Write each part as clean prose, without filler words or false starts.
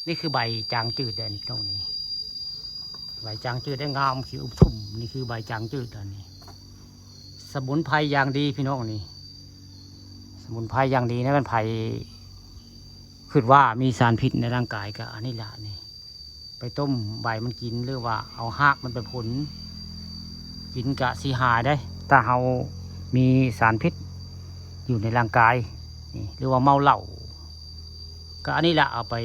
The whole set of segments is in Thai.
นี่คือใบจางจืดอันนี้ตรงนี้ใบจางจืดได้งามขีอุทุ่มนี่คือใบจางจืดอันนี้สมุนไพรอย่างดีพี่น้องนี่สมุนไพรอย่างดีนะมันไผ่คือว่ามีสารพิษในร่างกายก็อันนี้แหละนี่ไปต้มใบมันกินหรือว่าเอาหากมันไปผลกินกะสีหายได้ถ้าเรามีสารพิษอยู่ในร่างกายนี่หรือว่าเมาเหล้าก็อันนี้แหละเอาไป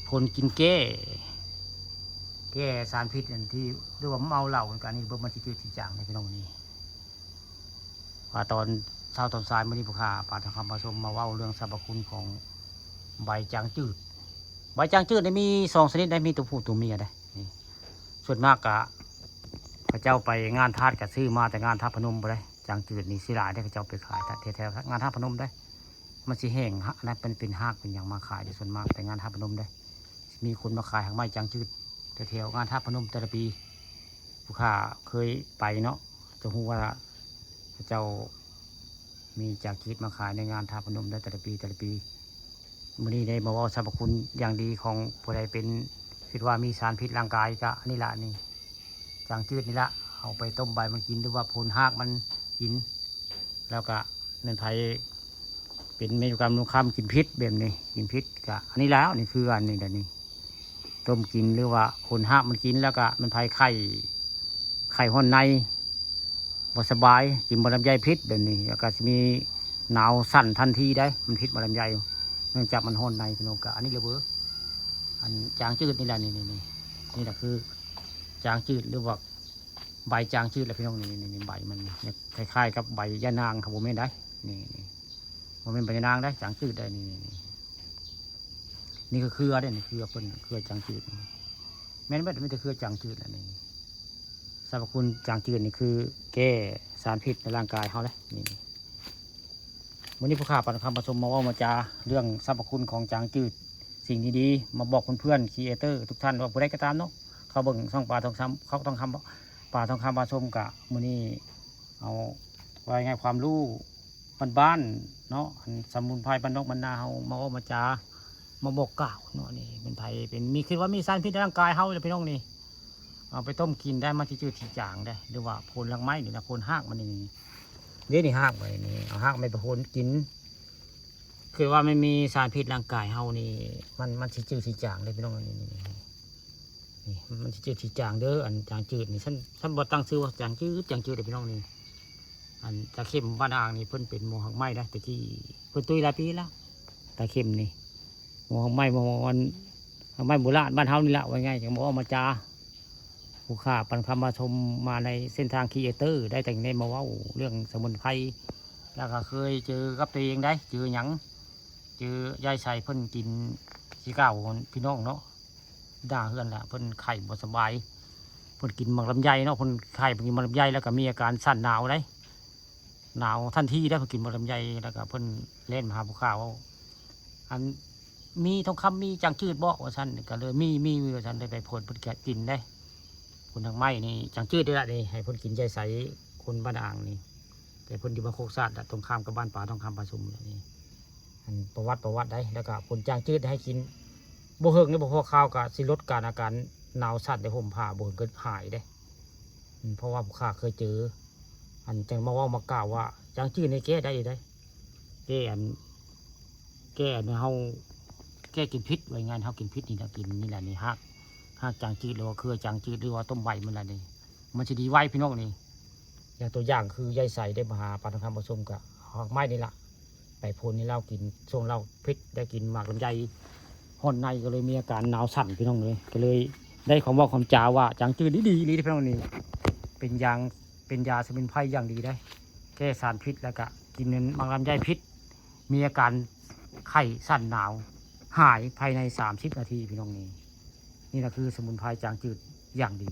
ผลกินแก้สารพิษอันที่หรือว่าเมาเหล้ากันนี่เบิ่งมันจืดที่จางในพี่น้องนี่ว่าตอนเช้าตอนสายมื้อนี้ผู้ค้าปาทองคำผสมมาเว้าเรื่องสรรพคุณของใบจางจืดใบจางจืดได้มี2ชนิดได้มีตัวผู้ตัวเมียได้นี่ส่วนมากกะพระเจ้าไปงานทาสก็ซื้อมาแต่งานท่าพนมบ่ได้จางจืดนี่สิหลายได้พระเจ้าไปขายแถวๆงานท่าพนมได้มันสิแห้งฮะนั่นเป็นหากเป็นอย่างมาขายส่วนมากไปงานท่าพนมได้มีคนมาขายหางไม้จางจืดแถวงานท่าพนมแต่ละปีผู้ค้าเคยไปเนาะจะรู้ว่าพระเจ้ามีจางจืดมาขายในงานท่าพนมได้แต่ละปีมื้อนี้ได้มาว่าสรรพคุณอย่างดีของผู้ใดเป็นคิดว่ามีสารพิษร่างกายก็นี่ละนี่จางจืดนี่ละเอาไปต้มใบมันกินหรือว่าผลหากมันกินแล้วก็เงินไทยเป็นเมนูกรรมนุคำกินพิษแบบนี้กินพิษก็อันนี้แล้วนี่คืออันนี้เดี๋ยวนี้ต้มกินหรือว่าผลหากมันกินแล้วก็มันไทยไข่ห้อนในบ่สบายกินบะลำไยพิษแบบนี้แล้วก็จะมีหนาวสั่นทันทีได้มันพิษบะลำไยเนื่องจากมันห้อนในพี่น้องกะอันนี้เลยเบออันจางจืดนี่แหละนี่แหละคือจางจืดหรือว่าใบจางจืดแหละพี่น้องนี่ใบมันคล้ายๆกับใบยะนางครับผมไม่ได้นี่ผมเป็นใบยะนางได้จางจืดได้นี่ก็คือได้นี่คือเป็นเครือจางจืดแม้ไม่แต่เครือจางจืดอันนี้สรรพคุณจางจืดนี่คือแก้สารพิษในร่างกายเขาเลยนี่วันนี้ผู้ข่าวปันคำผสมมาว่ามาจาเรื่องสรรพคุณของจางจืดสิ่งดีๆมาบอกเพื่อนๆครีเอเตอร์ทุกท่านว่าผู้ใดก็ตามเนาะเขาเบิ่งช่องปลาทองคำเขาต้องคำปลาทองคำผสมกะมื้อนี้เอาไว้ไงความรู้บ้านๆเนาะสมุนไพรบ้านนอกบ้านนาเขามาว่ามาจามาบอกกล่าวเนาะนี่เป็นไทยเป็นมีคิดว่ามีสารพิษในร่างกายเขาเลยพี่น้องนี่เอาไปต้มกินได้มันที่จืดที่จางได้หรือว่าโพนลังไม้หรือโพนหากมันนี่นี่หากไปนี่เอาหากไม่ไปโพนกินคือว่าไม่มีสารพิษร่างกายเฮานี่มันที่จืดที่จางได้พี่น้องนี่มันที่จืดที่จางเด้ออันจางจืดนี่ฉันบอกตั้งชื่อว่าจางจืดเลยพี่น้องนี่อันตะเข้มบ้านอ่างนี่เพิ่นเป็นโมหักไม้ได้แต่ที่เพิ่นตุยหลายปีแล้วตะเข้มนี่โมหักไม้โมวันไม้โบราณบ้านเฮานี่แหละว่าไงอย่างบอกมาจาผู้ข่าปันคำมาชมมาในเส้นทางครีเอเตอร์ได้แต่งในมาว่าเรื่องสมุนไพรแล้วก็เคยเจอกับตัวเองได้เจอหยังเจอยายใส่เพิ่นกินขี้เก่าพี่น้องเนาะด่าเฮือนแหละเพิ่นไข่บ่สบายเพิ่นกินหมากลำไยเนาะเพิ่นไข่เพิ่นกินหมากลำไยแล้วก็มีอาการสั่นหนาวได้หนาวทันทีได้เพิ่นกินหมากลำไยแล้วก็เพิ่นเล่นมาหาผู้ข่าวอันมีทองคำมีจางจืดบ่ว่าฉันก็เลยมีว่าฉันได้ไปผลเพิ่นแกะกินได้คนทางไม้นี่จางจืดได้ละนี่ให้เพิ่นกินใจใสคนบ้านอ่างนี่แต่เพิ่นอยู่บ้านโคกซาดตรงข้ามกับบ้านป่าทองคำประชุมนี่อันประวัติได้แล้วก็คนจางจืดให้กินบ่เฮิงนี่บ่พอข้าวก็สิลดการอาการหนาวสั่นในห่มผ้าบ่เฮิงก็หายได้เพราะว่าผู้ข้าเคยเจออันจังมาว่ามากล่าวว่าจางจืดในแก้ได้ได้แก้เฮาแก้กินพิษไว้งานเฮากินพิษนี่นะกินนี่แหละนี่ฮักจางจืดหรือว่าเครือจางจืดหรือว่าต้มใบมันอะไรนี่มันจะดีไว้พี่น้องนี่อย่างตัวอย่างคือยายใส่ได้มาหาปลาทองคำผสมกับหอกไม้นี่ละไปโพนนี่เรากินช่วงเราพิษได้กินหมากลำไยห่อนในก็เลยมีอาการหนาวสั่นพี่น้องเลยก็เลยได้ความว่าความจาว่าจางจืดดีๆพี่น้องนี่เป็นยาสมุนไพรอย่างดีได้แก้สารพิษแล้วก็กินหมากลำไยพิษมีอาการไข้สั่นหนาวหายภายใน30 นาทีพี่น้องนี่แหละคือสมุนไพรจางจืดอย่างดี